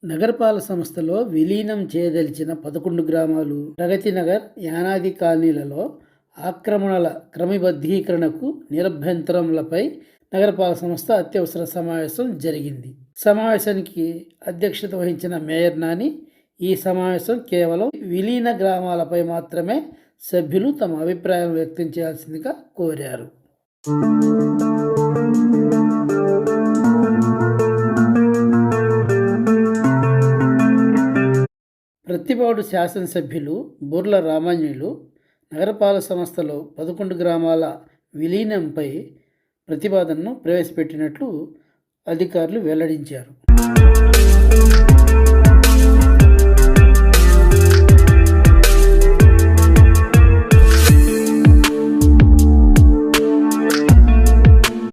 నగరపాలక సంస్థలో విలీనం చేయదలిచిన 11 గ్రామాలు, ప్రగతి నగర్, యానాది కాలనీలలో ఆక్రమణల క్రమబద్ధీకరణకు నిరభ్యంతరములపై నగరపాలక సంస్థ అత్యవసర సమావేశం జరిగింది. సమావేశానికి అధ్యక్షత వహించిన మేయర్ నాని, ఈ సమావేశం కేవలం విలీన గ్రామాలపై మాత్రమే సభ్యులు తమ అభిప్రాయాలను వ్యక్తం చేయాల్సిందిగా కోరారు. ప్రతిపాడు శాసనసభ్యులు బుర్ల రామాంజనేయులు నగరపాలక సంస్థలో 11 గ్రామాల విలీనంపై ప్రతిపాదనను ప్రవేశపెట్టినట్లు అధికారులు వెల్లడించారు.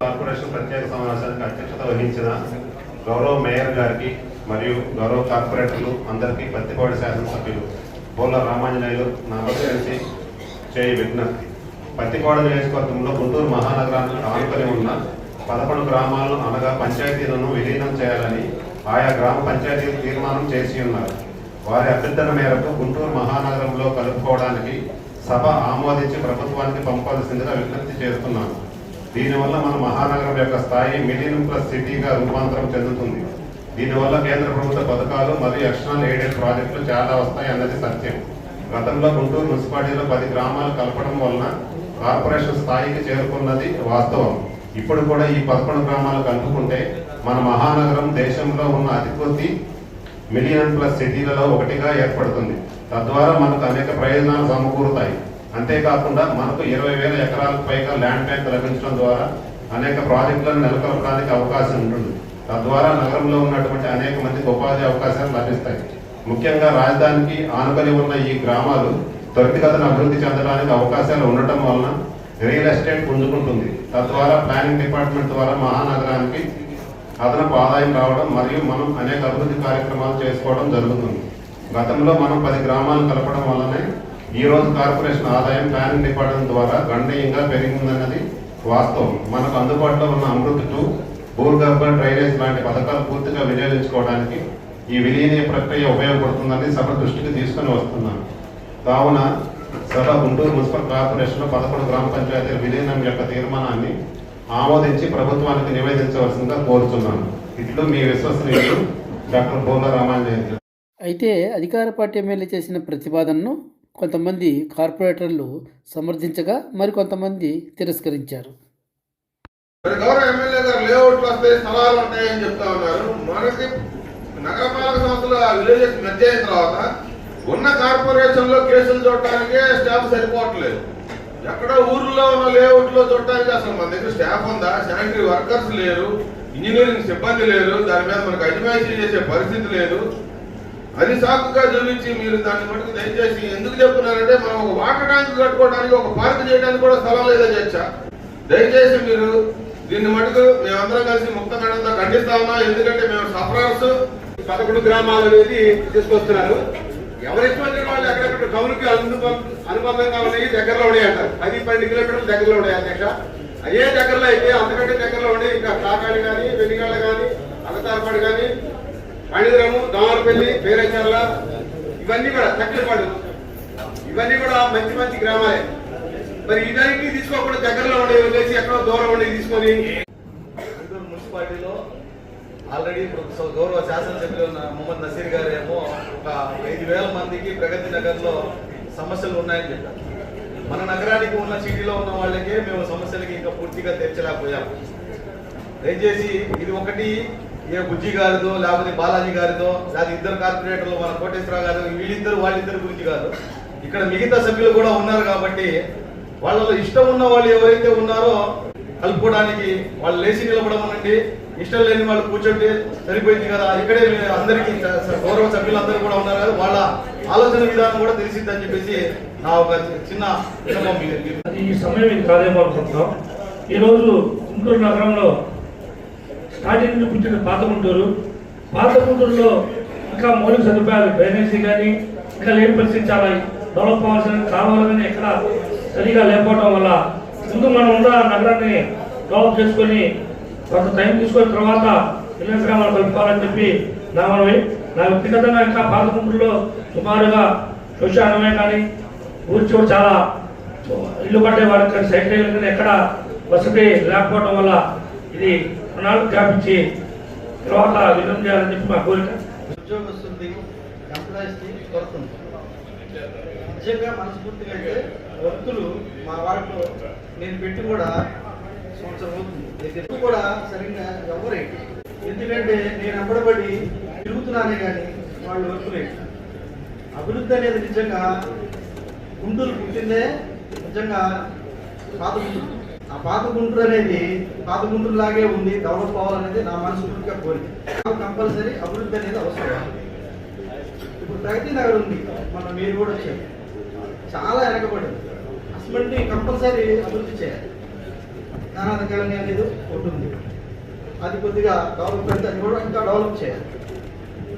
కార్పొరేషన్ ప్రత్యేక సమావేశానికి అధ్యక్షత వహించిన గౌరవ మేయర్ గారికి మరియు గౌరవ కార్పొరేటర్లు అందరికీ ప్రతిపాడు శాసనసభ్యులు బోర్ల రామాంజనేయులు నా కలిసి చేయి విజ్ఞప్తి. పత్తిపాడు నియోజకవర్గంలో గుంటూరు మహానగరానికి ఆనుకొని ఉన్న 11 గ్రామాలను అనగా పంచాయతీలను విలీనం చేయాలని ఆయా గ్రామ పంచాయతీలు తీర్మానం చేసి ఉన్నారు. వారి అభ్యర్థన మేరకు గుంటూరు మహానగరంలో కలుపుకోవడానికి సభ ఆమోదించి ప్రభుత్వానికి పంపాల్సిందిగా విజ్ఞప్తి చేస్తున్నాను. దీనివల్ల మన మహానగరం యొక్క స్థాయి మిలియన్ ప్లస్ సిటీగా రూపాంతరం చెందుతుంది. దీనివల్ల కేంద్ర ప్రభుత్వ పథకాలు మరియు ఎక్స్టర్నల్ ఎయిడెడ్ ప్రాజెక్టులు చాలా వస్తాయి అన్నది సత్యం. గతంలో గుంటూరు మున్సిపాలిటీలో 10 గ్రామాలు కలపడం వలన కార్పొరేషన్ స్థాయికి చేరుకున్నది వాస్తవం. ఇప్పుడు కూడా ఈ 11 గ్రామాలు కలుపుకుంటే మన మహానగరం దేశంలో ఉన్న అతి కొద్ది మిలియన్ ప్లస్ సిటీలలో ఒకటిగా ఏర్పడుతుంది. తద్వారా మనకు అనేక ప్రయోజనాలు సమకూరుతాయి. అంతేకాకుండా మనకు 20,000 ఎకరాలకు పైగా ల్యాండ్ బ్యాంక్ లభించడం ద్వారా అనేక ప్రాజెక్టులను నెలకొల్పడానికి అవకాశం ఉంటుంది. తద్వారా నగరంలో ఉన్నటువంటి అనేక మందికి ఉపాధి అవకాశాలు లభిస్తాయి. ముఖ్యంగా రాజధానికి ఆనుకొని ఉన్న ఈ గ్రామాలు త్వరితగతిన అభివృద్ధి చెందడానికి అవకాశాలు ఉండటం వలన రియల్ ఎస్టేట్ పుంజుకుంటుంది. తద్వారా ప్లానింగ్ డిపార్ట్మెంట్ ద్వారా మహానగరానికి అదనపు ఆదాయం రావడం మరియు మనం అనేక అభివృద్ధి కార్యక్రమాలు చేసుకోవడం జరుగుతుంది. గతంలో మనం 10 గ్రామాలు కలపడం వల్లనే ఈ రోజు కార్పొరేషన్ ఆదాయం ప్లానింగ్ డిపార్ట్మెంట్ ద్వారా గణనీయంగా పెరిగిందన్నది వాస్తవం. మనకు అందుబాటులో ఉన్న అమృత్ 2, భూగర్భ డ్రైనేజ్ లాంటి పథకాలు పూర్తిగా వినియోగించుకోవడానికి ఈ విలీన ప్రక్రియ ఉపయోగపడుతుందని సభ దృష్టికి తీసుకుని వస్తున్నాను. కావున సభ గుంటూరు మున్సిపల్ కార్పొరేషన్లో 11 గ్రామ పంచాయతీల విలీనం యొక్క తీర్మానాన్ని ఆమోదించి ప్రభుత్వానికి నివేదించవలసిందిగా కోరుతున్నాను. ఇట్లు మీ విశ్వసనీయులు డాక్టర్ బోర్ల రామాంజనేయులు. అయితే అధికార పార్టీ ఎమ్మెల్యే చేసిన ప్రతిపాదనను కొంతమంది కార్పొరేటర్లు సమర్థించగా మరికొంతమంది తిరస్కరించారు. గౌరవ ఎమ్మెల్యే గారు లేఅవుట్లు వస్తాయి, స్థలాలు ఉంటాయని చెప్తా ఉన్నారు. మనకి నగరపాలక సంస్థలు విలేజెస్ మెర్జ్ అయిన తర్వాత ఉన్న కార్పొరేషన్ లో కేసులు చూడటానికే స్టాఫ్ సరిపోవట్లేదు. ఎక్కడ ఊర్లో ఉన్న లేఅవుట్ లో చూడటానికి అసలు మన దగ్గర స్టాఫ్ ఉందా? శానిటరీ వర్కర్స్ లేరు, ఇంజనీరింగ్ సిబ్బంది లేరు, దాని మీద మనకు అజమాయిషీ చేసే పరిస్థితి లేదు. అది సాకుగా చూపించి మీరు దాన్ని మటుకు దయచేసి ఎందుకు చెప్తున్నారంటే మనం ఒక వాటర్ ట్యాంక్ కట్టుకోవడానికి, ఒక పార్క్ చేయడానికి కూడా స్థలం లేదా చర్చ. దయచేసి మీరు దీన్ని మటుకు మేమందరం కలిసి ముక్తఖండంతో ఖండిస్తా ఉన్నాం. ఎందుకంటే మేము సఫరర్స్ 11 గ్రామాలు అనేది తీసుకొస్తున్నారు. ఎవరికి వచ్చిన వాళ్ళు ఎక్కడెక్కడ టౌన్కి అనుబంధంగా ఉన్నాయి, దగ్గరలో ఉన్నాయి అంటారు. 10-12 కిలోమీటర్లు దగ్గరలో ఉన్నాయి అధ్యక్ష. అదే దగ్గరలో అయితే అంతకంటే దగ్గరలో ఉండే ఇంకా కాకాడి కానీ, వెలిగాళ్ళ కానీ, అగతారపాడు కానీ, అణిదురము, దామరపల్లి, పేరచర్ల, ఇవన్నీ కూడా తక్కిలపాడు, ఇవన్నీ కూడా మంచి మంచి గ్రామాలే. మరి ఇవన్నీ తీసుకోకుండా దగ్గరలో ఉండే వదిలేసి ఎక్కడో దూరం ఉండి తీసుకొని గుంటూరు మున్సిపాలిటీలో ఆల్రెడీ గౌరవ శాసనసభ్యులు మొహమ్మద్ నసీర్ గారు ఏమో ఒక 5,000 మందికి ప్రగతి నగర్లో సమస్యలు ఉన్నాయని చెప్పారు. మన నగరానికి ఉన్న సిటీలో ఉన్న వాళ్ళకే మేము సమస్యలకి ఇంకా పూర్తిగా తీర్చలేకపోయాము. దయచేసి ఇది ఒకటి ఏ బుజ్జి గారిదో, లేకపోతే బాలాజీ గారిదో, లేకపోతే ఇద్దరు కార్పొరేటర్లు మన కోటేశ్వరరావు గారు, వీళ్ళిద్దరు వాళ్ళిద్దరు గురించి కాదు. ఇక్కడ మిగతా సభ్యులు కూడా ఉన్నారు కాబట్టి వాళ్ళలో ఇష్టం ఉన్న వాళ్ళు ఎవరైతే ఉన్నారో కలుపుకోవడానికి వాళ్ళు లేచి నిలబడమనండి. ఇష్టం లేని వాళ్ళు కూర్చోండి, సరిపోయింది కదా. ఇక్కడే అందరికీ గౌరవ సభ్యులందరూ కూడా ఉన్నారు కదా, వాళ్ళ ఆలోచన విధానం కూడా తెలిసిందని చెప్పేసి నా ఒక చిన్న ఈ సమయం ఇది కాదేమో అనుకుంటున్నాం. ఈరోజు గుంటూరు నగరంలో స్టార్టింగ్ నుంచి పుట్టిన పాత గుంటూరులో ఇంకా మౌలిక సదుపాయాలు, డ్రైనేజీ కానీ ఇంకా లేని పరిస్థితి చాలా డెవలప్ కావాలని ఎక్కడ సరిగా లేకపోవడం వల్ల ముందు మనం ఉన్న నగరాన్ని డెవలప్ చేసుకొని కొంత టైం తీసుకున్న తర్వాత ఇళ్ళ గ్రామాలు కలుపుకోవాలని చెప్పి నా మనవి. నా వ్యక్తిగతంగా ఇంకా పాతకుంటూరులో సుమారుగా శ్మశానమే కానీ ఊరి చోటు చాలా ఇల్లు పడ్డే వారికి కానీ సైకిల్ కానీ ఎక్కడ వసతి లేకపోవడం వల్ల ఇది కొన్నాళ్ళు వ్యాపించి తర్వాత విలీనం చేయాలని చెప్పి మా కోరిక. ఉద్యోగస్తుంది ఎంప్లాయీస్కి కొరత ఉంది. నిజంగా మనస్ఫూర్తిగా అయితే వర్కులు మా వాటిలో నేను పెట్టి కూడా సంవత్సరం అవుతుంది దగ్గర కూడా సరిగ్గా ఎవరే, ఎందుకంటే నేను అప్పడబడి తిరుగుతున్నానే కానీ వాళ్ళు వర్కులేదు. అభివృద్ధి అనేది నిజంగా గుంటూరు పుట్టిందే నిజంగా పాత గుంటూరు. ఆ పాత గుంటూరు అనేది పాత గుంటూరు లాగే ఉంది, డెవలప్ అవ్వాలనేది నా మనస్ఫూర్తిగా కోరిక. కంపల్సరీ అభివృద్ధి అనేది అవసరం. ఇప్పుడు ప్రగతి నగర్ ఉంది, మన మీరు కూడా వచ్చారు, చాలా వెనకబడింది. అసలు కంపల్సరీ అభివృద్ధి చేయాలి. నానాద కాలనీ అనేది ఒకటి ఉంది, అది కొద్దిగా డెవలప్మెంట్, అది కూడా ఇంకా డెవలప్ చేయాలి.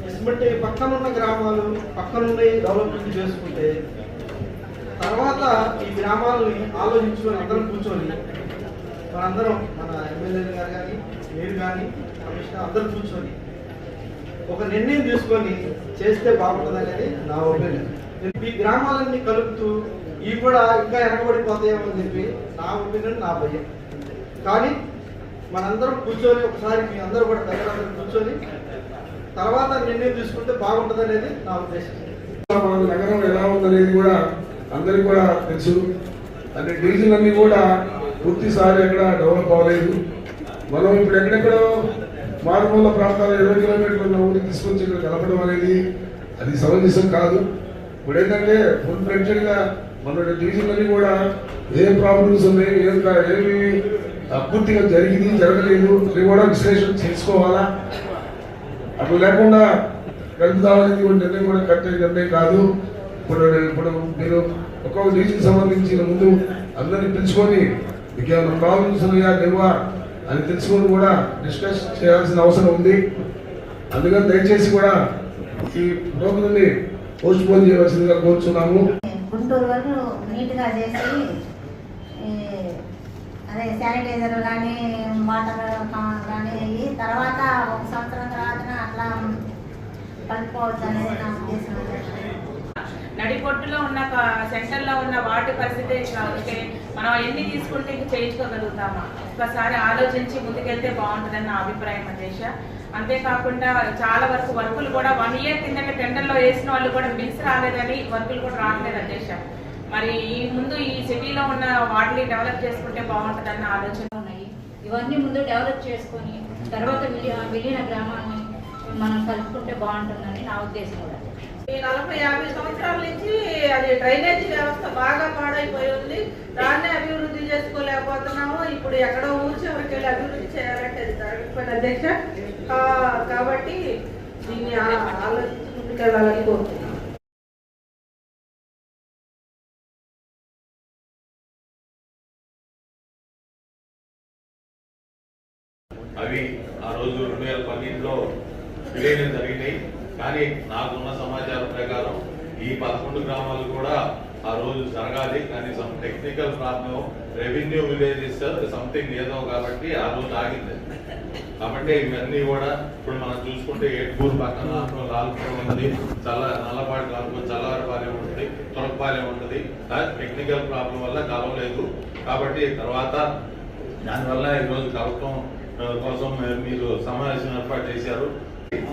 ఇటువంటి పక్కన ఉన్న గ్రామాలు పక్కనుండి డెవలప్మెంట్ చేసుకుంటే తర్వాత ఈ గ్రామాలని ఆలోచించుకొని అందరం కూర్చొని మనందరం మన ఎమ్మెల్యేలు గారు కానీ మీరు కానీ కమిషనర్ అందరూ కూర్చొని ఒక నిర్ణయం తీసుకొని చేస్తే బాగుంటుంది అనేది నా ఒపీనియన్. ఈ గ్రామాలన్నీ కలుపుతూ ఇవి కూడా ఇంకా వెనకబడిపోతాయేమో అని చెప్పి నా ఒపీనియన్, నా భయం. కానీ మనందరం కూర్చొని ఒకసారి మీ అందరూ కూడా దగ్గర కూర్చొని తర్వాత నిర్ణయం తీసుకుంటే బాగుంటుంది అనేది నా ఉద్దేశం. మన నగరం ఎలా ఉందనేది కూడా అందరికి కూడా తెలుసు. అన్ని డివిజన్ అన్ని కూడా పూర్తిసారి ఎక్కడ డెవలప్ అవ్వలేదు. మనం ఇప్పుడు ఎక్కడెక్కడో మారుమూల ప్రాంతాలు 20 కిలోమీటర్లు ఉన్న ఊరికి తీసుకొచ్చి ఇక్కడ కలపడం అనేది అది సమంజసం కాదు. ఇప్పుడు ఏంటంటే ఫుల్ ఫ్లెడ్జెడ్గా మన డివిజన్లన్నీ కూడా ఏ ప్రాబ్లమ్స్ ఉన్నాయి, ఏమి పూర్తిగా జరిగింది జరగలేదు అది కూడా విశ్లేషణ చేసుకోవాలా. అట్లా లేకుండా కలుపుతామనేది నిర్ణయం కూడా కరెక్ట్ నిర్ణయం కాదు. ఇప్పుడు మీరు ఒక్కొక్క డివిజన్ సంబంధించిన ముందు అందరినీ పిలుచుకొని మీకు ఏమైనా ప్రాబ్లమ్స్ ఉన్నాయా లేవా అని తెలుసుకొని కూడా డిస్కస్ చేయాల్సిన అవసరం ఉంది. అందుకని దయచేసి కూడా ఈ ప్రోగ్రామ్ని పోస్ట్ పోన్ చేయవలసిందిగా కోరుచున్నాము. గుంటూరు వరకు నీట్గా చేసి అదే శానిటైజర్ కానీ వాటర్ కానీ అయ్యి తర్వాత 1 సంవత్సరం తర్వాత అట్లా కలుపుకోవచ్చు అనేది నా ఉద్దేశం. నడిపొట్టులో ఉన్న సెంటర్లో ఉన్న వాటి పరిస్థితి ఉంటే మనం ఎన్ని తీసుకుంటే ఇంక చేయించుకోగలుగుతామా, ఒకసారి ఆలోచించి ముందుకెళ్తే బాగుంటుందని నా అభిప్రాయం అధ్యక్ష. అంతేకాకుండా చాలా వరకు వర్కులు కూడా 1 ఇయర్ కిందట టెండర్లో వేసిన వాళ్ళు కూడా బిల్స్ రాలేదని వర్కులు కూడా రావట్లేదు అధ్యక్ష. మరి ఈ ముందు ఈ సిటీలో ఉన్న వాటిని డెవలప్ చేసుకుంటే బాగుంటుందన్న ఆలోచన ఉన్నాయి. ఇవన్నీ ముందు డెవలప్ చేసుకొని తర్వాత విలీన గ్రామాన్ని మనం కలుపుకుంటే బాగుంటుందని నా ఉద్దేశం కూడా. ఈ 40-50 సంవత్సరాల నుంచి అది డ్రైనేజీ వ్యవస్థ బాగా పాడైపోయి ఉంది. దాన్నే అభివృద్ధి చేసుకోలేకపోతున్నాము. ఇప్పుడు ఎక్కడో ఊరి చివరికి వెళ్ళి అభివృద్ధి చేయాలంటే అది జరగకపోయిన అధ్యక్ష. కాబట్టి దీన్ని ఆలోచించి ముందుకెళ్ళాలని కోరుతున్నాను. అవి ఆ రోజు 2012లో విలీనం జరిగినాయి. కానీ నాకున్న సమాచారం ప్రకారం ఈ 11 గ్రామాలు కూడా ఆ రోజు జరగాలి. కానీ some technical problem, revenue villages something ఏదో కాబట్టి ఆ రోజు ఆగింది. కాబట్టి ఇవన్నీ కూడా ఇప్పుడు మనం చూసుకుంటే ఏట్పూర్ పక్కన లాల్పురం ఉన్నది, నల్లపాటి లాల్పురం, చల్లవారిపాలెం ఉంటుంది, తొరకపాలెం ఉంటుంది. టెక్నికల్ ప్రాబ్లం వల్ల కలవలేదు. కాబట్టి తర్వాత దానివల్ల ఈరోజు కలపడం కోసం మీరు సమావేశం ఏర్పాటు చేశారు.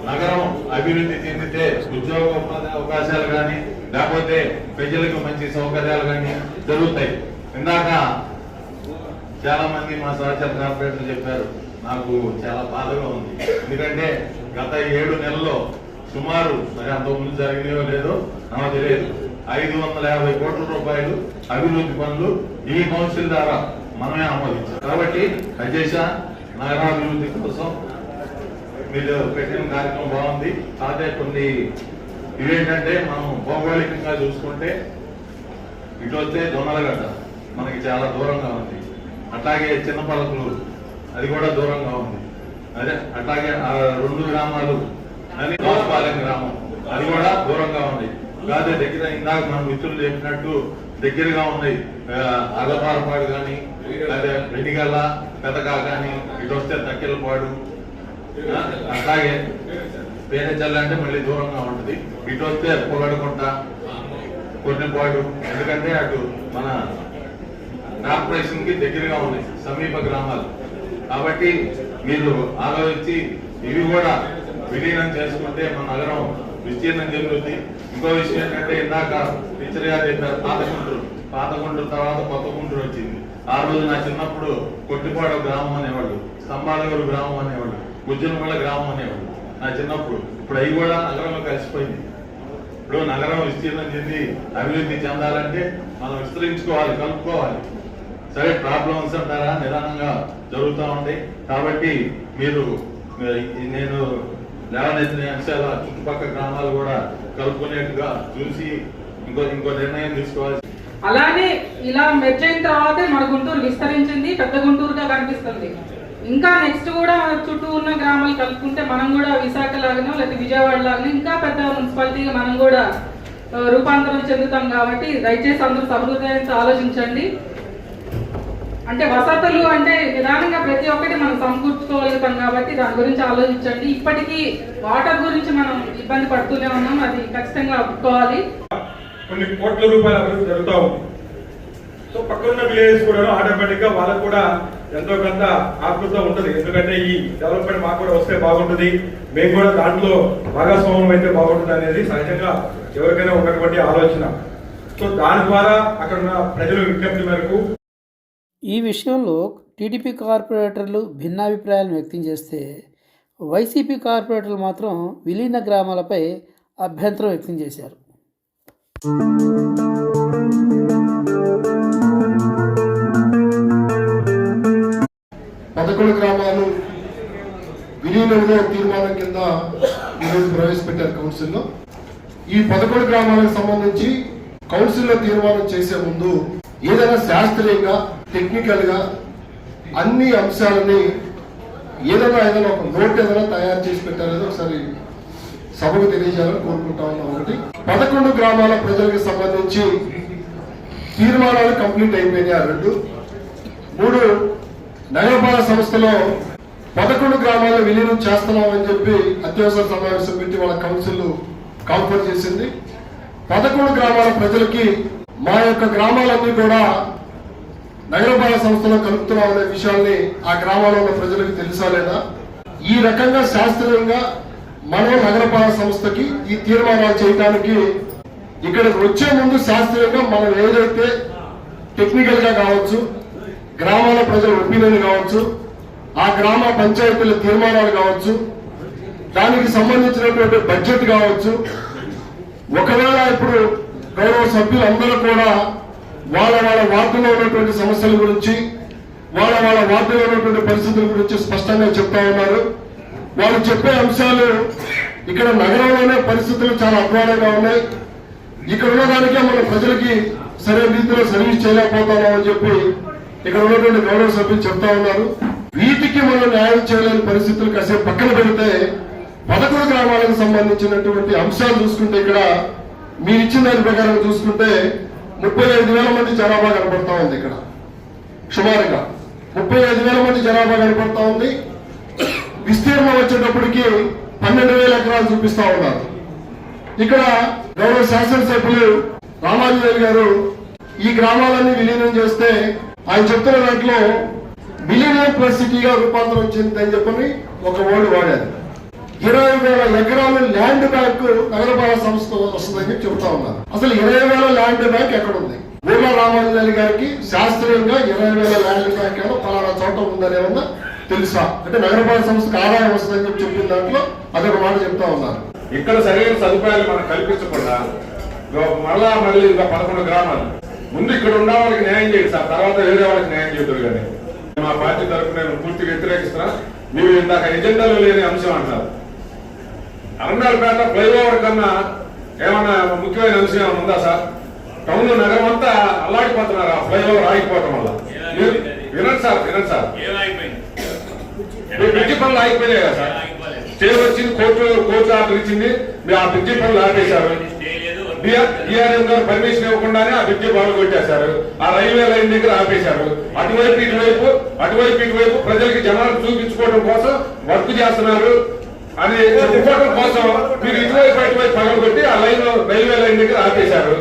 నగరం అభివృద్ధి చెందితే ఉద్యోగ అవకాశాలు కానీ లేకపోతే ప్రజలకు మంచి సౌకర్యాలు కానీ జరుగుతాయి. ఇందాక చాలా మంది మా సహచర కార్పొరేటర్లు చెప్పారు, నాకు చాలా బాధగా ఉంది. ఎందుకంటే గత 7 నెలల్లో సుమారు, మరి అంతకుముందు జరిగినాయో లేదో నాకు తెలియదు, 550 కోట్ల రూపాయలు అభివృద్ధి పనులు ఈ కౌన్సిల్ ద్వారా మనమే ఆమోదించాం. కాబట్టి అధ్యక్ష, నగరాభివృద్ధి కోసం మీరు పెట్టిన కార్యక్రమం బాగుంది. అదే కొన్ని ఇవేంటంటే మనం భౌగోళికంగా చూసుకుంటే ఇటు వస్తే దొన్నలగడ్డ మనకి చాలా దూరంగా ఉంది. అట్లాగే చిన్నపలకులు అది కూడా దూరంగా ఉంది. అదే అట్లాగే 2 గ్రామాలు అని దోసపాలెం గ్రామం అది కూడా దూరంగా ఉంది. కాదే దగ్గర ఇందాక మన మిత్రులు చెప్పినట్టు దగ్గరగా ఉన్నాయి. అగపారపాడు కానీ అదే రెడ్డిగల్ల పెదగా కానీ ఇటు వస్తే తక్కెలపాడు, అట్లాగే పేరెచల్ల అంటే మళ్ళీ దూరంగా ఉంటుంది. ఇటు వస్తే పొగడకుంట, కొన్నిపాడు, ఎందుకంటే అటు మన కార్పొరేషన్ కి దగ్గరగా ఉన్నాయి సమీప గ్రామాలు. కాబట్టి మీరు ఆలోచించి ఇవి కూడా విలీనం చేసుకుంటే మన నగరం విస్తీర్ణం చెందుతుంది. ఇంకో విషయం ఏంటంటే ఇందాక టీచర్ గారు చెప్పారు పాత గుంటూరు తర్వాత కొత్త గుంటూరు వచ్చింది. ఆ రోజు నా చిన్నప్పుడు కొట్టిపాడు గ్రామం అనేవాళ్ళు, స్తంభాలగూరు గ్రామం అనేవాళ్ళు, గుజ్జనమల్ల గ్రామం అనేవాళ్ళు నా చిన్నప్పుడు. ఇప్పుడు అవి కూడా నగరంలో కలిసిపోయింది. ఇప్పుడు నగరం విస్తీర్ణం చెంది అభివృద్ధి చెందాలంటే మనం విస్తరించుకోవాలి, కలుపుకోవాలి. సరే ప్రాబ్లమ్స్ అంటారా నిదానంగా జరుగుతూ ఉంటాయి. కాబట్టి మీరు నేను లేవనెత్తిన అంశాల చుట్టుపక్కల గ్రామాలు కూడా కలుపుకునేట్టుగా చూసి ఇంకో నిర్ణయం తీసుకోవాలి. అలానే ఇలా మెర్జ్ అయిన తర్వాతే మన గుంటూరు విస్తరించింది, పెద్ద గుంటూరుగా కనిపిస్తుంది. ఇంకా నెక్స్ట్ కూడా చుట్టూ ఉన్న గ్రామాలు కలుపుకుంటే మనం కూడా విశాఖ లాగానో లేకపోతే విజయవాడ లాగానో ఇంకా పెద్ద మున్సిపాలిటీగా మనం కూడా రూపాంతరం చెందుతాం. కాబట్టి దయచేసి అందరూ సహృదయంతో ఆలోచించండి. అంటే వసతులు అంటే నిదానంగా ప్రతి ఒక్కటి మనం సమకూర్చుకోగలుగుతాం కాబట్టి దాని గురించి ఆలోచించండి. ఇప్పటికీ వాటర్ గురించి మనం ఇబ్బంది పడుతూనే ఉన్నాం, అది ఖచ్చితంగా ఒప్పుకోవాలి. కొన్ని కోట్ల రూపాయల అభివృద్ధి జరుగుతూ ఉంది. సో పక్కనున్న విలేజెస్ కూడా ఆటోమేటిక్ గా వాళ్ళకు కూడా ఎంతో కొంత ఆకృత ఉంటుంది. ఎందుకంటే ఈ డెవలప్మెంట్ మాకు కూడా వస్తే బాగుంటుంది, మేము కూడా దాంట్లో భాగస్వామ్యం అయితే బాగుంటుంది అనేది సహజంగా ఎవరికైనా ఉన్నటువంటి ఆలోచన. సో దాని ద్వారా అక్కడ ఉన్న ప్రజల విజ్ఞప్తి మేరకు ఈ విషయంలో టీడీపీ కార్పొరేటర్లు భిన్నాభిప్రాయాలను వ్యక్తం చేస్తే వైసీపీ కార్పొరేటర్లు మాత్రం విలీన గ్రామాలపై అభ్యంతరం వ్యక్తం చేశారు. 11 గ్రామాలు విలీనంగా తీర్మానం కింద ఈరోజు ప్రవేశపెట్టారు కౌన్సిల్లో. ఈ 11 గ్రామాలకు సంబంధించి కౌన్సిల్లో తీర్మానం చేసే ముందు ఏదైనా శాస్త్రీయంగా టెక్నికల్ గా అన్ని అంశాలని ఏదైనా ఒక నోట్ ఏదైనా తయారు చేసి పెట్టారో ఒకసారి సభకు తెలియజేయాలని కోరుకుంటా ఉన్నాం. ఒకటి 11 గ్రామాల ప్రజలకు సంబంధించి తీర్మానాలు కంప్లీట్ అయిపోయినాయి. 2, 3 నగరపాలక సంస్థలో 11 గ్రామాలను విలీనం చేస్తున్నామని చెప్పి అత్యవసర సమావేశం పెట్టి వాళ్ళ కౌన్సిల్ కాన్ఫర్ చేసింది. 11 గ్రామాల ప్రజలకి మా యొక్క గ్రామాలన్నీ కూడా నగరపాలక సంస్థలో కలుపుతున్నామనే విషయాన్ని ఆ గ్రామాల్లో ఉన్న ప్రజలకు తెలుసా లేదా? ఈ రకంగా శాస్త్రీయంగా మనం నగరపాలక సంస్థకి ఈ తీర్మానాలు చేయడానికి ఇక్కడికి వచ్చే ముందు శాస్త్రీయంగా మనం ఏదైతే టెక్నికల్ గా కావచ్చు, గ్రామాల ప్రజల ఒపీనియన్ కావచ్చు, ఆ గ్రామ పంచాయతీల తీర్మానాలు కావచ్చు, దానికి సంబంధించినటువంటి బడ్జెట్ కావచ్చు, ఒకవేళ ఇప్పుడు గౌరవ సభ్యులందరూ కూడా వాళ్ళ వార్డులో ఉన్నటువంటి సమస్యల గురించి, వాళ్ళ వార్డులో ఉన్నటువంటి పరిస్థితుల గురించి స్పష్టంగా చెప్తా ఉన్నారు. వాళ్ళు చెప్పే అంశాలు ఇక్కడ నగరంలోనే పరిస్థితులు చాలా అధ్వానంగా ఉన్నాయి. ఇక్కడ ఉన్నదానికే మన ప్రజలకి సరైన రీతిలో సర్వీస్ చేయలేకపోతున్నామని చెప్పి ఇక్కడ ఉన్నటువంటి గౌరవ సభ్యులు చెప్తా ఉన్నారు. వీటికి మనం న్యాయం చేయలేని పరిస్థితులు కాసేపు పక్కన పెడితే 11 గ్రామాలకు సంబంధించినటువంటి అంశాలు చూసుకుంటే ఇక్కడ మీరు ఇచ్చిన దాని ప్రకారం చూసుకుంటే 35,000 మంది జనాభా కనపడతా ఉంది. ఇక్కడ సుమారుగా 35,000 మంది జనాభా కనపడతా ఉంది. విస్తీర్ణం వచ్చేటప్పటికి 12,000 ఎకరాలు చూపిస్తా ఉన్నారు. ఇక్కడ గౌరవ శాసనసభ్యులు రామాంజనేయులు గారు ఈ గ్రామాలన్నీ విలీనం చేస్తే ఆయన చెప్తున్న దాంట్లో మిలీనియం ప్లస్ సిటీగా రూపాంతరం చెందిందని చెప్పని ఒక వర్డ్ వాడారు. 20,000 ఎకరాలు ల్యాండ్ బ్యాంక్ నగరపాలక సంస్థ వస్తుందని చెబుతా ఉన్నారు. అసలు 20,000 ల్యాండ్ బ్యాంక్ ఎక్కడుంది? ఊర్ల రామాంజనేయులు గారికి శాస్త్రీయంగా 20,000 ల్యాండ్ బ్యాంక్ ఏమో పలానా చోట ఉందని ఏమన్నా తెలుసా? అంటే నగరపాలక సంస్థకు ఆదాయం వస్తుందని చెప్పి చెప్పిన దాంట్లో అదొక మాట చెప్తా ఉన్నారు. ఇక్కడ సరైన సదుపాయాలు మనం కల్పించకుండా మళ్ళీ 11 గ్రామాలు ముందు ఇక్కడ ఉన్న వాళ్ళకి న్యాయం చేయండి సార్, తర్వాత వేరే వాళ్ళకి న్యాయం చేయదు. కానీ మా పార్టీ తరఫున నేను పూర్తిగా వ్యతిరేకిస్తున్నా. మీరు ఇందాక ఎజెండాలో లేని అంశం అంటారు. అరండాలపేట ఫ్లైఓవర్ కన్నా ఏమన్నా ముఖ్యమైన అంశం ఏమైనా ఉందా సార్? టౌన్ నగరం అంతా అల్లాడిపోతున్నారు ఆ ఫ్లైఓవర్ ఆగిపోవటం వల్ల. వినండి సార్ బ్రిడ్జి పనులు ఆగిపోయినాయి కదా సార్. స్టే వచ్చింది, కోర్టు ఆర్డర్ ఇచ్చింది, మీరు ఆ బ్రిడ్జి పనులు ఆపేశారు. డిఆర్ఎం గారు పర్మిషన్ ఇవ్వకుండానే ఆ బ్రిడ్జి బాగా కొట్టేశారు. ఆ రైల్వే లైన్ దగ్గర ఆపేశారు. అటువైపు ఇటువైపు ప్రజలకి జనాలు చూపించుకోవడం కోసం వర్క్ చేస్తున్నారు. అని చెప్పుకోవడం కోసం మీరు ఇటువైపు అటువైపు పగలగొట్టి ఆ లైన్ రైల్వే లైన్ దగ్గర ఆపేశారు.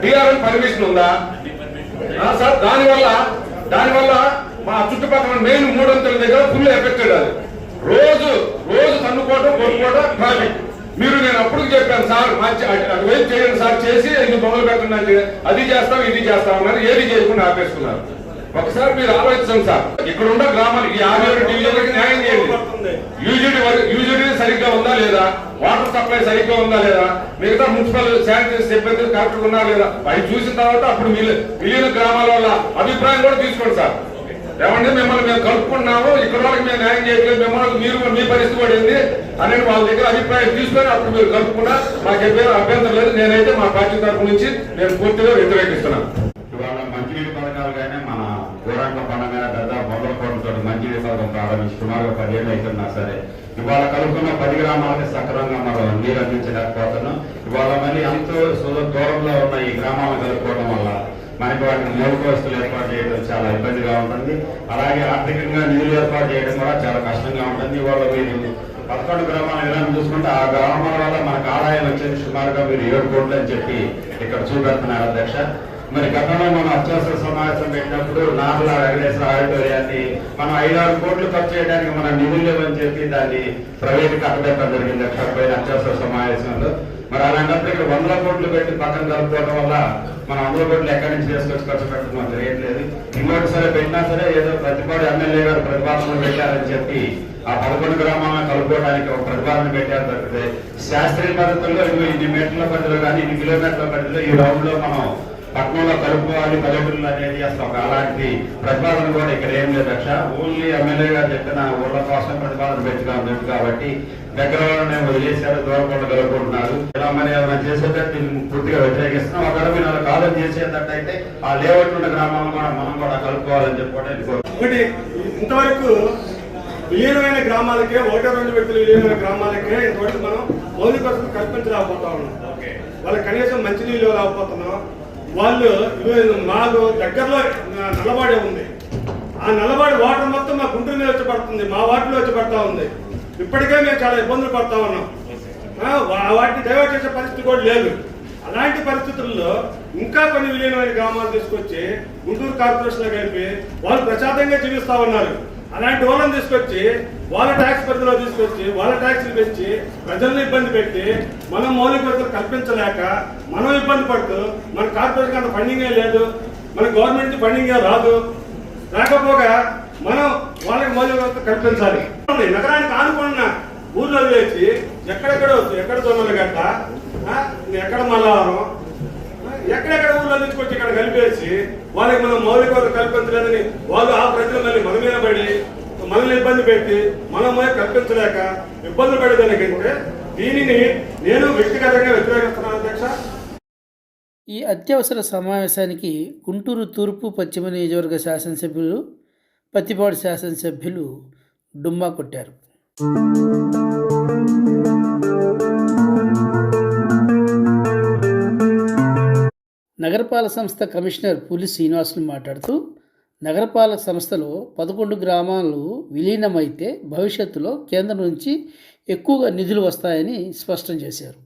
డిఆర్ఎం పర్మిషన్ ఉందా సార్? దానివల్ల మా చుట్టుపక్కల మెయిన్ 300 దగ్గర ఫుల్ ఎఫెక్టెడ్. అది రోజు తన్నుకోవడం కొట్టుకోవడం ట్రాఫిక్. మీరు నేను అప్పుడు చెప్పాను సార్ అటువైపు చేయండి సార్, చేసి ఇది మొదలు పెట్టండి, అది చేస్తాం ఇది చేస్తాం అన్నారు. ఏది చేయకుండా ఆపేసుకున్నారు. ఒకసారి మీరు ఆలోచించండి సార్, ఇక్కడ ఉన్న గ్రామాలకి 57 డివిజన్లకి న్యాయం చేయండి. యూజీడీ సరిగ్గా ఉందా లేదా, వాటర్ సప్లై సరిగ్గా ఉందా లేదా, మిగతా మున్సిపల్ శానిటరీ సిబ్బంది కరెక్ట్గా ఉన్నా లేదా, అవి చూసిన తర్వాత అప్పుడు మిగిలిన గ్రామాల వల్ల అభిప్రాయం కూడా తీసుకోండి సార్. ఏమంటే మిమ్మల్ని మేము కలుపుకున్నాము, ఇక్కడ వాళ్ళకి మేము న్యాయం చేయట్లేదు, మిమ్మల్ని మీరు మీ పరిస్థితి పడింది అనేది వాళ్ళ దగ్గర అభిప్రాయం తీసుకొని అప్పుడు మీరు కలుపుకున్నా మాకు అభ్యంతరం లేదు. నేనైతే మా పార్టీ తరఫు నుంచి నేను పూర్తిగా వ్యతిరేకిస్తున్నాను. ఇవాళ మంచినీటి పథకాలు కానీ మన గోరంట్ల పండుగ పెద్ద మొదలుకోవడంతో మంచినీటి పథకం ప్రారంభించి సుమారుగా 10 ఏళ్ళు అవుతున్నా సరే ఇవాళ కలుపుకున్న 10 గ్రామాలకి సక్రమంగా మనం నీరు అందించలేకపోతున్నాం. ఇవాళ మళ్ళీ ఎంతో దూరంలో ఉన్న ఈ గ్రామాలను కలుపుకోవడం వల్ల మనకి వాటిని మౌలిక వస్తువులు ఏర్పాటు చేయడం చాలా ఇబ్బందిగా ఉంటుంది. అలాగే ఆర్థికంగా నిధులు ఏర్పాటు చేయడం కూడా చాలా కష్టంగా ఉంటుంది. ఇవాళ మీరు 11 గ్రామాల గ్రామం చూసుకుంటే ఆ గ్రామాల వల్ల మనకు ఆదాయం వచ్చేది సుమారుగా మీరు 7 కోట్లు అని చెప్పి ఇక్కడ చూపెడుతున్నారు అధ్యక్ష. మరి గతంలో మనం అత్యవసర సమావేశం పెట్టినప్పుడు నార్ల వెంకటేశ్వర ఆడిటోరియాన్ని మనం 5-6 కోట్లు ఖర్చు చేయడానికి మన నిధులు లేవని చెప్పి దాన్ని ప్రైవేట్ కట్టబెట్టడం జరిగింది పోయిన అత్యవసర సమావేశంలో. మరి అలాంటప్పుడు ఇక్కడ 100 కోట్లు పెట్టి పక్కన కలుపుకోవడం వల్ల మనం 100 కోట్లు ఎక్కడి నుంచి చేసుకొచ్చి ఖర్చు పెట్టడం తెలియట్లేదు. ఇంకోటి సరే పెట్టినా సరే ఏదో ప్రతిపాడు ఎమ్మెల్యే గారు ప్రతిపాదన పెట్టారని చెప్పి ఆ 11 గ్రామాలను కలుపుకోవడానికి ఒక ప్రతిపాదన పెట్టారు తప్పితే శాస్త్రీయ పద్ధతుల్లో ఇన్ని మీటర్ల పరిధిలో కానీ ఇన్ని కిలోమీటర్ల పరిధిలో ఈ రౌండ్ లో మనం పట్టణంలో కలుపుకోవాలి పల్లెటూరులు అనేది అసలు ఒక అలాంటి ప్రతిపాదన కూడా ఇక్కడ ఏం లేదు అక్ష. ఓన్లీ ఎమ్మెల్యే గారు చెప్పిన ఊళ్ళ కోసం ప్రతిపాదన పెట్టుకున్నాం కాబట్టి దగ్గరలోనే వదిలేశారు, దూరకుండా కలుపుకుంటున్నారు. ఇలా మరి ఏమైనా చేసేటట్టు పూర్తిగా వ్యతిరేకిస్తున్నాం. ఒకవేళ మీరు అలా కాలం చేసేటట్టయితే ఆ లేఅవుట్ ఉన్న గ్రామాలను కూడా మనం కూడా కలుపుకోవాలని చెప్పుకోవడం. ఒకటి ఇంతవరకు విలీనమైన గ్రామాలకే 1-2 వ్యక్తులు విలీనమైన గ్రామాలకే ఇంతవరకు మనం మౌలిక వసతులు కల్పించలేకపోతా ఉన్నాం. వాళ్ళకి కనీసం మంచినీళ్ళు లేకపోతున్నాం. వాళ్ళు మాకు దగ్గరలో నల్లబాడే ఉంది. ఆ నల్లబాడి వాటర్ మొత్తం మా గుంటూరు మీద వచ్చి పడుతుంది, మా వాటిలో వచ్చి పడతా ఉంది. ఇప్పటికే మేము చాలా ఇబ్బందులు పడతా ఉన్నాం. వాటిని డైవర్ట్ చేసే పరిస్థితి కూడా లేదు. అలాంటి పరిస్థితుల్లో ఇంకా కొన్ని విలీనమైన గ్రామాలు తీసుకొచ్చి గుంటూరు కార్పొరేషన్లో కలిపి వాళ్ళు ప్రశాంతంగా జీవిస్తా ఉన్నారు. అలాంటి వాళ్ళని తీసుకొచ్చి వాళ్ళ ట్యాక్స్ పరిధిలో తీసుకొచ్చి వాళ్ళ ట్యాక్స్లు పెంచి ప్రజలను ఇబ్బంది పెట్టి మనం మౌలిక వసతులు కల్పించలేక మనం ఇబ్బంది పడుతూ మన కార్పొరేషన్ అంత ఫండింగే లేదు, మన గవర్నమెంట్ ఫండింగే రాదు. రాకపోగా మనం వాళ్ళకి మౌలిక వసతులు కల్పించాలి. నగరానికి ఆనుకున్న ఊర్లో వేసి ఎక్కడ దొన్నలు గట్ట, ఎక్కడ మల్లవరం, ఎక్కడెక్కడ ఊళ్ళో తీసుకొచ్చి ఇక్కడ కలిపేసి వాళ్ళకి మనం మౌలిక వసతులు కల్పించలేదని వాళ్ళు ఆ ప్రజలు మళ్ళీ మన మీద పడి మనల్ని ఇబ్బంది పెట్టి మనం కల్పించలేక ఇబ్బందులు పడేదానికంటే దీనిని నేను వ్యక్తిగతంగా వ్యతిరేకిస్తున్నాను అధ్యక్ష. ఈ అత్యవసర సమావేశానికి గుంటూరు తూర్పు పశ్చిమ నియోజకవర్గ శాసనసభ్యులు పత్తిపాడు శాసనసభ్యులు డుమ్మా కొట్టారు. నగరపాలక సంస్థ కమిషనర్ పులి శ్రీనివాసులు మాట్లాడుతూ నగరపాలక సంస్థలో 11 గ్రామాలు విలీనమైతే భవిష్యత్తులో కేంద్రం నుంచి ఎక్కువగా నిధులు వస్తాయని స్పష్టం చేశారు.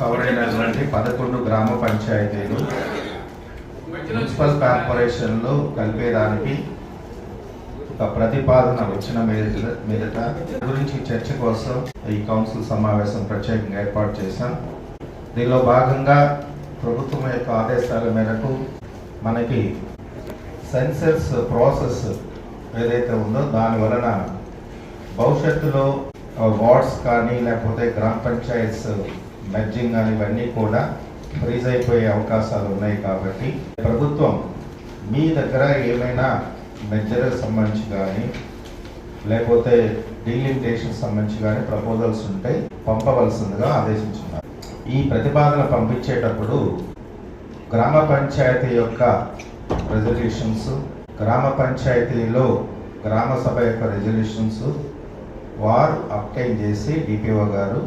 కవర్ అయినటువంటి 11 గ్రామ పంచాయతీలు మున్సిపల్ కార్పొరేషన్లో కలిపేదానికి ఒక ప్రతిపాదన వచ్చిన మీదట గురించి చర్చ కోసం ఈ కౌన్సిల్ సమావేశం ప్రత్యేకంగా ఏర్పాటు చేశాం. దీనిలో భాగంగా ప్రభుత్వం యొక్క ఆదేశాల మేరకు మనకి సెన్సస్ ప్రాసెస్ ఏదైతే ఉందో దాని వలన భవిష్యత్తులో వార్డ్స్ కానీ లేకపోతే గ్రామ పంచాయత్స్ మెర్జింగ్ కానీ ఇవన్నీ కూడా ఫ్రీజ్ అయిపోయే అవకాశాలు ఉన్నాయి. కాబట్టి ప్రభుత్వం మీ దగ్గర ఏమైనా మెజర్కి సంబంధించి కానీ లేకపోతే డీలిమిటేషన్ సంబంధించి కానీ ప్రపోజల్స్ ఉంటే పంపవలసిందిగా ఆదేశించున్నారు. ఈ ప్రతిపాదన పంపించేటప్పుడు గ్రామ పంచాయతీ యొక్క రెజల్యూషన్స్, గ్రామ పంచాయతీలో గ్రామ సభ యొక్క రెజల్యూషన్స్ వారు అప్టైన్ చేసి డిపిఓ గారు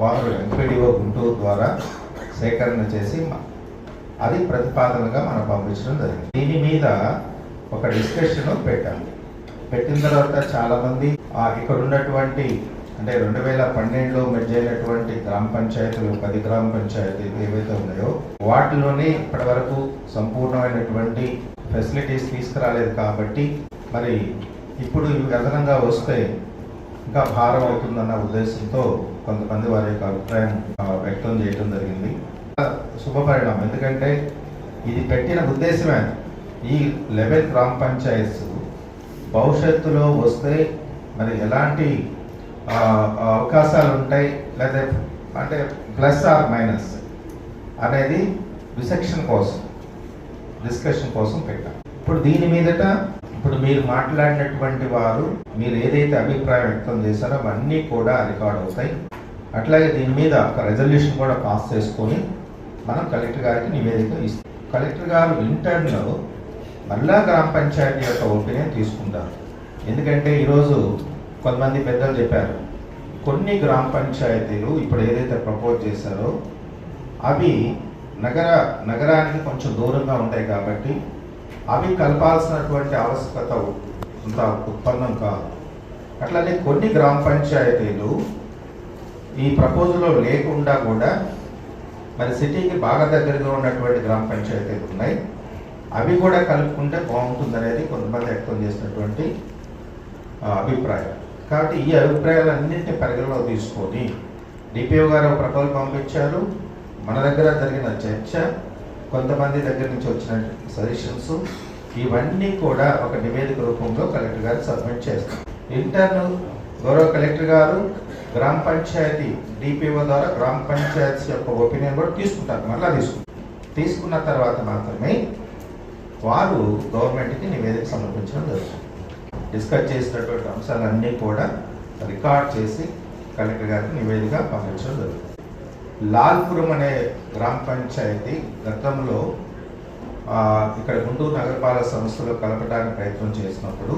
వారు ఎంపీడీఓ గుంటూరు ద్వారా సేకరణ చేసి అది ప్రతిపాదనగా మనం పంపించడం జరిగింది. దీని మీద ఒక డిస్కషన్ పెట్టాము. పెట్టిన తర్వాత చాలామంది ఇక్కడ ఉన్నటువంటి అంటే 2012లో మెర్జ్ అయినటువంటి గ్రామ పంచాయతీలు 10 గ్రామ పంచాయతీలు ఏవైతే ఉన్నాయో వాటిలోనే ఇప్పటి వరకు సంపూర్ణమైనటువంటి ఫెసిలిటీస్ తీసుకురాలేదు కాబట్టి మరి ఇప్పుడు ఇవి అదనంగా వస్తే ఇంకా భారం అవుతుందన్న ఉద్దేశంతో కొంతమంది వారి యొక్క అభిప్రాయం వ్యక్తం చేయడం జరిగింది. శుభపరిణామం, ఎందుకంటే ఇది పెట్టిన ఉద్దేశమే ఈ 11 గ్రామ పంచాయత్స్ భవిష్యత్తులో వస్తే మరి ఎలాంటి అవకాశాలు ఉంటాయి లేదా అంటే ప్లస్ ఆర్ మైనస్ అనేది డిస్కషన్ కోసం పెట్టాం. ఇప్పుడు దీని మీదట ఇప్పుడు మీరు మాట్లాడినటువంటి వారు మీరు ఏదైతే అభిప్రాయం వ్యక్తం చేశారో అవన్నీ కూడా రికార్డ్ అవుతాయి. అట్లాగే దీని మీద ఒక రెజల్యూషన్ కూడా పాస్ చేసుకొని మనం కలెక్టర్ గారికి నివేదిక ఇస్తాం. కలెక్టర్ గారు ఇంటర్న్లో మళ్ళా గ్రామ పంచాయతీ యొక్క ఒపీనియన్ తీసుకుంటారు. ఎందుకంటే ఈరోజు కొంతమంది పెద్దలు చెప్పారు కొన్ని గ్రామ పంచాయతీలు ఇప్పుడు ఏదైతే ప్రపోజ్ చేశారో అవి నగరానికి కొంచెం దూరంగా ఉంటాయి కాబట్టి అవి కలపాల్సినటువంటి ఆవశ్యకత అంత ఉత్పన్నం కాదు. అట్లానే కొన్ని గ్రామ పంచాయతీలు ఈ ప్రపోజల్లో లేకుండా కూడా మరి సిటీకి బాగా దగ్గరగా ఉన్నటువంటి గ్రామ పంచాయతీలు ఉన్నాయి, అవి కూడా కలుపుకుంటే బాగుంటుంది అనేది కొంతమంది వ్యక్తం చేసినటువంటి అభిప్రాయం. కాబట్టి ఈ అభిప్రాయాలన్నింటినీ పరిగణలో తీసుకొని డిపిఓ గారు ఒక ప్రపోజల్ పంపించారు. మన దగ్గర జరిగిన చర్చ, కొంతమంది దగ్గర నుంచి వచ్చిన సజెషన్స్ ఇవన్నీ కూడా ఒక నివేదిక రూపంలో కలెక్టర్ గారికి సబ్మిట్ చేస్తాం. ఇంటర్న్ గౌరవ కలెక్టర్ గారు గ్రామ పంచాయతీ డిపిఓ ద్వారా గ్రామ పంచాయతీ యొక్క ఒపీనియన్ కూడా తీసుకుంటారు. మళ్ళీ తీసుకున్న తర్వాత మాత్రమే వారు గవర్నమెంట్కి నివేదిక సమర్పించడం జరుగుతుంది. డిస్కస్ చేసినటువంటి అంశాలన్నీ కూడా రికార్డ్ చేసి కలెక్టర్ గారికి నివేదిక పంపించడం జరుగుతుంది. లాల్పురం అనే గ్రామ పంచాయతీ గతంలో ఇక్కడ గుంటూరు నగరపాలక సంస్థలో కలపడానికి ప్రయత్నం చేసినప్పుడు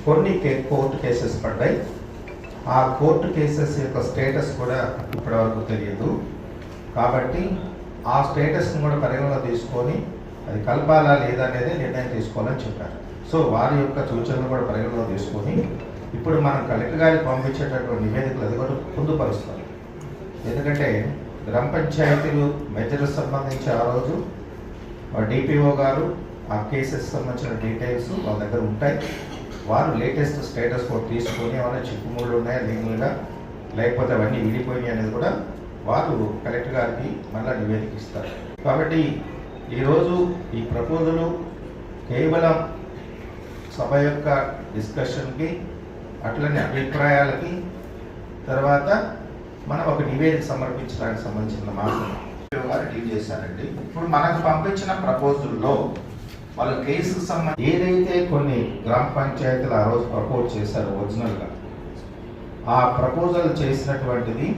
కొన్ని కోర్టు కేసెస్ పడ్డాయి. ఆ కోర్టు కేసెస్ యొక్క స్టేటస్ కూడా ఇప్పటివరకు తెలియదు. కాబట్టి ఆ స్టేటస్ని కూడా పరిగణలో తీసుకొని అది కలపాలా లేదా అనేది నిర్ణయం తీసుకోవాలని చెప్పారు. సో వారి యొక్క సూచనలు కూడా పరిగణలో తీసుకొని ఇప్పుడు మనం కలెక్టర్ గారికి పంపించేటటువంటి నివేదికలు అది కూడా పొందుపరుస్తాం. ఎందుకంటే గ్రామ పంచాయతీలు మెజర్స్ సంబంధించి ఆ రోజు డిపిఓ గారు ఆ కేసెస్ సంబంధించిన డీటెయిల్స్ వాళ్ళ దగ్గర ఉంటాయి. వారు లేటెస్ట్ స్టేటస్ కూడా తీసుకొని ఏమైనా చిక్కుముళ్ళు ఉన్నాయా లీగల్గా లేకపోతే అవన్నీ విడిపోయినాయి అనేది కూడా వారు కలెక్టర్ గారికి మళ్ళీ నివేదిక ఇస్తారు. కాబట్టి ఈరోజు ఈ ప్రపోజలు కేవలం సభ యొక్క డిస్కషన్కి అట్లనే అభిప్రాయాలకి తర్వాత మనం ఒక నివేదిక సమర్పించడానికి సంబంధించిన మాత్రమే వారు డీల్ చేశారండి. ఇప్పుడు మనకు పంపించిన ప్రపోజల్లో వాళ్ళ కేసుకు సంబంధించి ఏదైతే కొన్ని గ్రామ పంచాయతీలు ఆ రోజు ప్రపోజ్ చేశారో ఒరిజినల్గా ఆ ప్రపోజల్ చేసినటువంటిది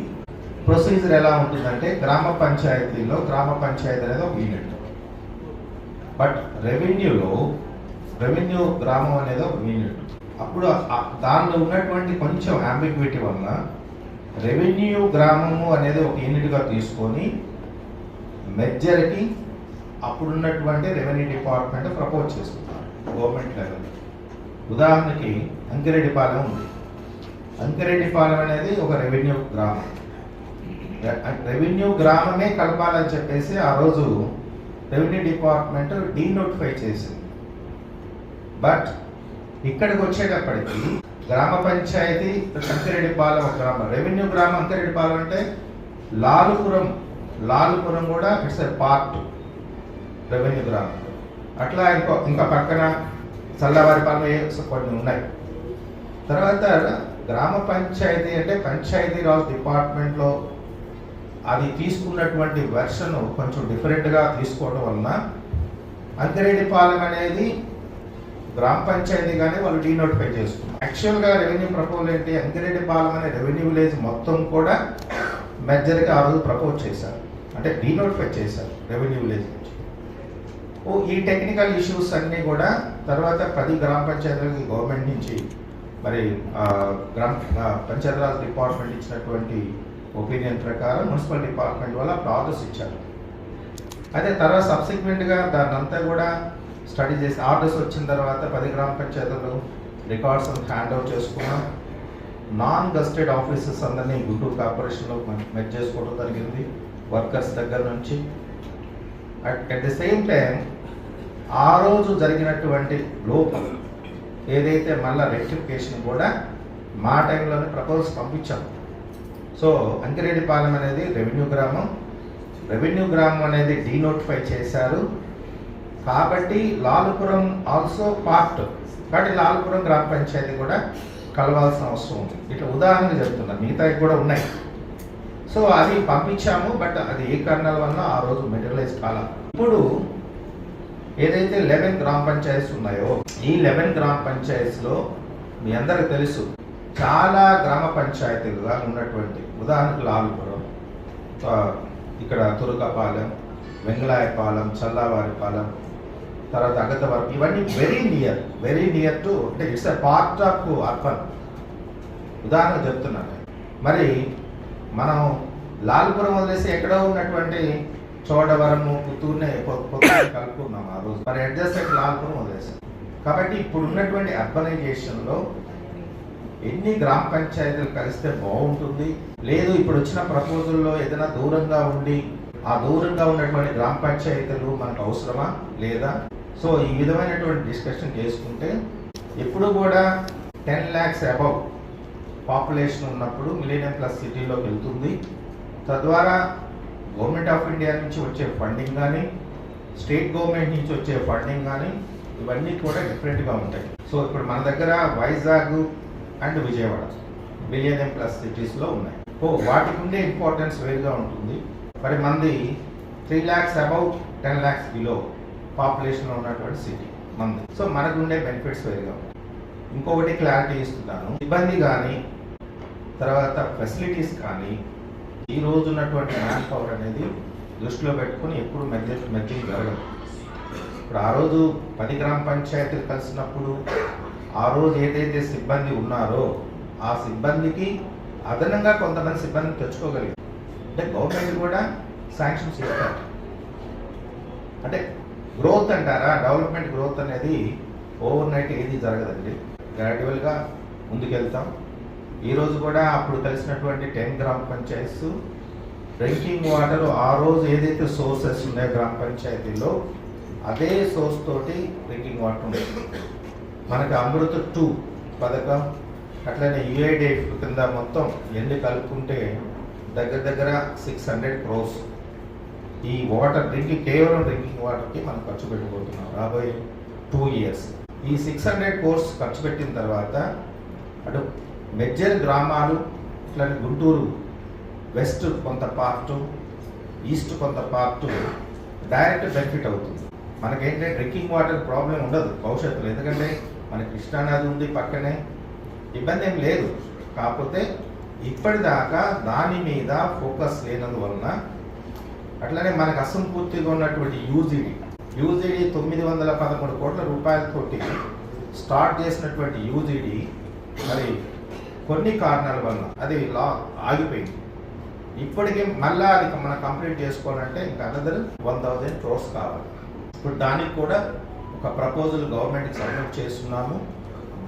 ప్రొసీజర్ ఎలా ఉంటుందంటే గ్రామ పంచాయతీలో గ్రామ పంచాయతీ అనేది ఒక యూనిట్, బట్ రెవెన్యూ గ్రామం అనేది ఒక యూనిట్. అప్పుడు దానిలో ఉన్నటువంటి కొంచెం అంబిగ్విటీ వల్ల రెవెన్యూ గ్రామము అనేది ఒక యూనిట్గా తీసుకొని మెజర్కి అప్పుడున్నటువంటి రెవెన్యూ డిపార్ట్మెంట్ ప్రపోజ్ చేస్తున్నారు గవర్నమెంట్ లెవెల్. ఉదాహరణకి అంకిరెడ్డిపాలెం ఉంది. అంకిరెడ్డిపాలెం అనేది ఒక రెవెన్యూ గ్రామం. రెవెన్యూ గ్రామమే కలపాలని చెప్పేసి ఆ రోజు రెవెన్యూ డిపార్ట్మెంట్ డీనోటిఫై చేసింది. బట్ ఇక్కడికి వచ్చేటప్పటికి గ్రామ పంచాయతీ అంకిరెడ్డిపాలెం ఒక గ్రామం, రెవెన్యూ గ్రామం అంకిరెడ్డిపాలెం అంటే లాలుపురం కూడా ఇట్స్ ఎ పార్ట్ రెవెన్యూ గ్రామం. అట్లా ఇంకా పక్కన చల్లవారిపాలెం కొన్ని ఉన్నాయి. తర్వాత గ్రామ పంచాయతీ అంటే పంచాయతీ రాజ్ డిపార్ట్మెంట్లో అది తీసుకున్నటువంటి వెర్షన్ కొంచెం డిఫరెంట్గా తీసుకోవడం వలన అంకిరెడ్డిపాలెం అనేది గ్రామ పంచాయతీగానే వాళ్ళు డీనోటిఫై చేసుకున్నారు. యాక్చువల్గా రెవెన్యూ ప్రపోజల్ ఏంటి, అంకిరెడ్డిపాలెం అనే రెవెన్యూ విలేజ్ మొత్తం కూడా మెజర్కి ఆ రోజు ప్రపోజ్ చేశారు, అంటే డీనోటిఫై చేశారు రెవెన్యూ విలేజ్ నుంచి. ఈ టెక్నికల్ ఇష్యూస్ అన్నీ కూడా తర్వాత 10 గ్రామ పంచాయతీలకి గవర్నమెంట్ నుంచి మరి పంచాయతీరాజ్ డిపార్ట్మెంట్ ఇచ్చినటువంటి ఒపీనియన్ ప్రకారం మున్సిపల్ డిపార్ట్మెంట్ వల్ల ప్రాసెస్ ఇచ్చారు. అదే తర్వాత సబ్సిక్వెంట్గా దాన్ని అంతా కూడా స్టడీ చేసి ఆర్డర్స్ వచ్చిన తర్వాత 10 గ్రామ పంచాయతీలు రికార్డ్స్ హ్యాండ్ అవుట్ చేసుకున్నాం. నాన్ గస్టెడ్ ఆఫీసర్స్ అందరినీ గుంటూరు కార్పొరేషన్లో మెర్జ్ చేసుకోవడం జరిగింది, వర్కర్స్ దగ్గర నుంచి. అట్ ది సేమ్ టైం ఆ రోజు జరిగినటువంటి లోపం ఏదైతే మళ్ళీ రెక్టిఫికేషన్ కూడా మా టైంలోనే ప్రపోజల్స్ పంపించాం. సో అంకిరెడ్డిపాలెం అనేది రెవెన్యూ గ్రామం అనేది డీనోటిఫై చేశారు కాబట్టి లాలుపురం ఆల్సో పార్ట్, కాబట్టి లాలుపురం గ్రామ పంచాయతీ కూడా కలవాల్సిన అవసరం ఉంది. ఇట్లా ఉదాహరణకు చెప్తున్నా, మిగతావి కూడా ఉన్నాయి. సో అది పంపించాము, బట్ అది ఏ కారణాల వల్ల ఆ రోజు మెటీరియలైజ్ కాల. ఇప్పుడు ఏదైతే 11 గ్రామ పంచాయతీస్ ఉన్నాయో ఈ 11 గ్రామ పంచాయతీస్లో మీ అందరికి తెలుసు చాలా గ్రామ పంచాయతీలుగా ఉన్నటువంటి, ఉదాహరణకు లాలుపురం, ఇక్కడ తురకపాలెం, వెంగళాయపాలెం, చల్లావారిపాలెం, తర్వాత అగతవరం, ఇవన్నీ వెరీ నియర్ టు, అంటే it's a part of urban. ఉదాహరణ చెప్తున్నాను. మరి మనం లాల్పురం వదిలేసి ఎక్కడో ఉన్నటువంటి చోడవరము, పుత్తూరునే కలుపుకున్నాం ఆ రోజు. మరి అడ్జస్టెంట్ లాల్పురం వదిలేసాం. కాబట్టి ఇప్పుడు ఉన్నటువంటి అర్బనైజేషన్లో ఎన్ని గ్రామ పంచాయతీలు కలిస్తే బాగుంటుంది, లేదు ఇప్పుడు వచ్చిన ప్రపోజల్లో ఏదైనా దూరంగా ఉండి ఆ దూరంగా ఉన్నటువంటి గ్రామ పంచాయతీలు మనకు అవసరమా లేదా? సో ఈ విధమైనటువంటి డిస్కషన్ చేసుకుంటే ఎప్పుడు కూడా 10 lakhs అబౌవ్ పాపులేషన్ ఉన్నప్పుడు మిలీనియం ప్లస్ సిటీలోకి వెళ్తుంది. తద్వారా గవర్నమెంట్ ఆఫ్ ఇండియా నుంచి వచ్చే ఫండింగ్ కానీ, స్టేట్ గవర్నమెంట్ నుంచి వచ్చే ఫండింగ్ కానీ, ఇవన్నీ కూడా డిఫరెంట్గా ఉంటాయి. సో ఇప్పుడు మన దగ్గర Vizag and Vijayawada millennium plus సిటీస్లో ఉన్నాయి. వాటికి ఉండే ఇంపార్టెన్స్ వేరుగా ఉంటుంది. మరి మంది 3 lakhs అబౌవ్ 10 lakhs బిలో పాపులేషన్లో ఉన్నటువంటి సిటీ మంది. సో మనకు ఉండే బెనిఫిట్స్ వేరుగా ఉంటాయి. ఇంకొకటి క్లారిటీ ఇస్తున్నాను, ఇబ్బంది కానీ తర్వాత ఫెసిలిటీస్ కానీ ఈ రోజు ఉన్నటువంటి మ్యాన్ పవర్ అనేది దృష్టిలో పెట్టుకుని ఎప్పుడు మెర్జింగ్ జరగదు. ఇప్పుడు ఆ రోజు 10 గ్రామ పంచాయతీలు కలిసినప్పుడు ఆ రోజు ఏదైతే సిబ్బంది ఉన్నారో ఆ సిబ్బందికి అదనంగా కొంతమంది సిబ్బందిని తెచ్చుకోగలిగారు. అంటే గవర్నమెంట్ కూడా శాంక్షన్స్ ఇస్తారు. అంటే గ్రోత్ అంటారా, డెవలప్మెంట్ గ్రోత్ అనేది ఓవర్ నైట్ ఏది జరగదండి, గ్రాడ్యువల్గా ముందుకెళ్తాం. ఈరోజు కూడా అప్పుడు కలిసినటువంటి 10 గ్రామ పంచాయతీస్ డ్రింకింగ్ వాటర్ ఆ రోజు ఏదైతే సోర్సెస్ ఉన్నాయో గ్రామ పంచాయతీల్లో అదే సోర్స్ తోటి డ్రింకింగ్ వాటర్ ఉండేది. మనకి అమృత్ 2 పథకం, అట్లనే UIDF కింద మొత్తం ఎన్ని కలుపుకుంటే దగ్గర 600 crores ఈ వాటర్ కేవలం డ్రింకింగ్ వాటర్కి మనం ఖర్చు పెట్టబోతున్నాం రాబోయే 2 years. ఈ 600 crores ఖర్చు పెట్టిన తర్వాత అటు మెర్జర్ గ్రామాలు, ఇట్లా గుంటూరు వెస్ట్ కొంత పార్టు, ఈస్ట్ కొంత పార్టు డైరెక్ట్ బెనిఫిట్ అవుతుంది. మనకేంటంటే డ్రింకింగ్ వాటర్ ప్రాబ్లం ఉండదు భవిష్యత్తులో, ఎందుకంటే మనకి కృష్ణానది ఉంది పక్కనే, ఇబ్బంది ఏం లేదు. కాకపోతే ఇప్పటిదాకా దాని మీద ఫోకస్ లేనందువలన, అట్లనే మనకు అసంపూర్తిగా ఉన్నటువంటి యూజీడీ 913 కోట్ల రూపాయలతోటి స్టార్ట్ చేసినటువంటి యూజీడీ మరి కొన్ని కారణాల వల్ల అది ఆగిపోయింది. ఇప్పటికే మళ్ళా అది మనం కంప్లీట్ చేసుకోవాలంటే ఇంకా అనదర్ 1000 crores కావాలి. ఇప్పుడు దానికి కూడా ఒక ప్రపోజల్ గవర్నమెంట్కి సబ్మిట్ చేస్తున్నాము.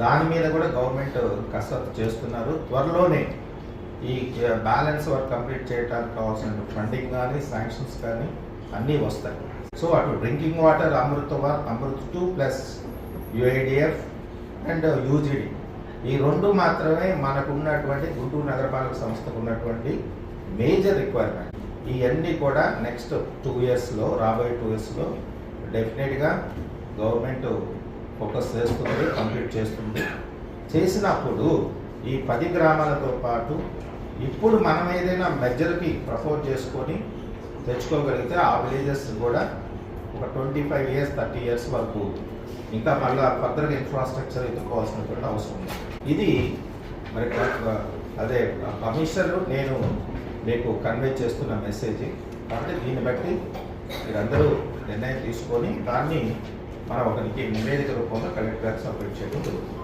దాని మీద కూడా గవర్నమెంట్ కసరత్తు చేస్తున్నారు. త్వరలోనే ఈ బ్యాలెన్స్ వర్క్ కంప్లీట్ చేయడానికి కావాల్సిన ఫండింగ్ కానీ శాంక్షన్స్ కానీ అన్నీ వస్తాయి. సో అటు drinking water Amrit 2 plus UIDF and UGD ఈ 2 మాత్రమే మనకు ఉన్నటువంటి గుంటూరు నగరపాలక సంస్థకు ఉన్నటువంటి మేజర్ రిక్వైర్మెంట్. ఇవన్నీ కూడా నెక్స్ట్ 2 yearsలో, రాబోయే 2 yearsలో డెఫినెట్గా గవర్నమెంట్ ఫోకస్ చేస్తుంది, కంప్లీట్ చేస్తుంది. చేసినప్పుడు ఈ 10 గ్రామాలతో పాటు ఇప్పుడు మనం ఏదైనా మెజర్కి ప్రపోజ్ చేసుకొని తెచ్చుకోగలిగితే ఆ విలేజెస్ కూడా ఒక 25 years 30 years వరకు ఇంకా మళ్ళీ ఫర్దర్గా ఇన్ఫ్రాస్ట్రక్చర్ ఎత్తుకోవాల్సినటువంటి అవసరం ఉంది. ఇది మరి అదే కమిషనర్ నేను మీకు కన్వే చేస్తున్న మెసేజ్. కాబట్టి దీన్ని బట్టి మీరందరూ నిర్ణయం తీసుకొని దాన్ని మనం ఒకరికి నివేదిక రూపంలో కలెక్టర్ గారికి సబ్మిట్ చేయడం జరుగుతుంది.